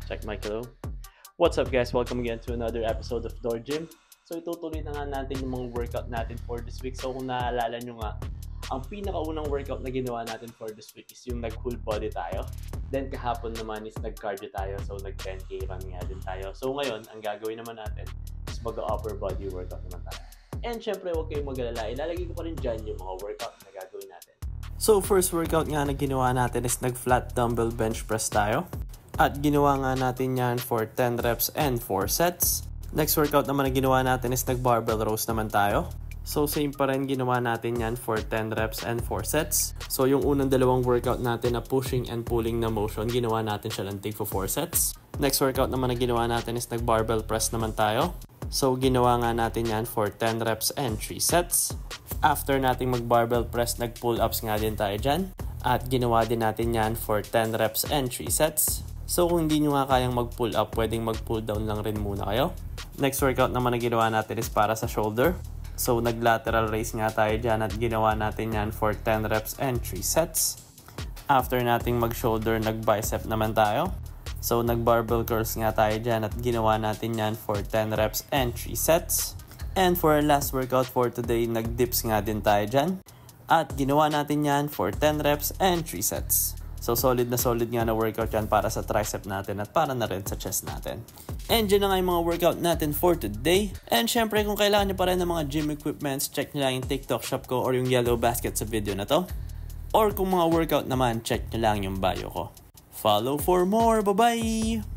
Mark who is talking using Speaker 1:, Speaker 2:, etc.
Speaker 1: Check mic, hello. What's up guys? Welcome again to another episode of Door Gym. So itutuloy na nga natin yung mga workout natin for this week. So kung naalala nyo nga, ang pinakaunang workout na ginawa natin for this week is yung nag-full body tayo. Then kahapon naman is nag-cardio tayo. So nag-10K run nga din tayo. So ngayon, ang gagawin naman natin is mag-upper body workout naman tayo. And syempre, huwag kayong mag-alala. Ilalagay ko pa rin dyan yung mga workout na gagawin natin. So first workout nga na ginawa natin is nag-flat dumbbell bench press tayo. At ginawa nga natin yan for 10 reps and 4 sets. Next workout naman na ginawa natin is nag-barbell rows naman tayo. So same pa rin ginawa natin yan for 10 reps and 4 sets. So yung unang dalawang workout natin na pushing and pulling na motion, ginawa natin siya ng tig for 4 sets. Next workout naman na ginawa natin is nag-barbell press naman tayo. So ginawa nga natin yan for 10 reps and 3 sets. After nating mag-barbell press, nag-pull ups nga din tayo dyan. At ginawa din natin yan for 10 reps and 3 sets. So kung hindi nyo nga kayang mag-pull up, pwedeng mag-pull down lang rin muna kayo. Next workout naman na ginawa natin is para sa shoulder. So nag-lateral raise nga tayo dyan at ginawa natin yan for 10 reps and 3 sets. After nating mag-shoulder, nag-bicep naman tayo. So nag-barbell curls nga tayo dyan at ginawa natin yan for 10 reps and 3 sets. And for our last workout for today, nag-dips nga din tayo dyan. At ginawa natin yan for 10 reps and 3 sets. So solid nga na workout yan para sa tricep natin at para na rin sa chest natin. And dyan na nga yung mga workout natin for today. And syempre kung kailangan nyo pa rin ng mga gym equipments, check nyo lang yung TikTok shop ko or yung yellow basket sa video na to. Or kung mga workout naman, check nyo lang yung bio ko. Follow for more. Bye-bye!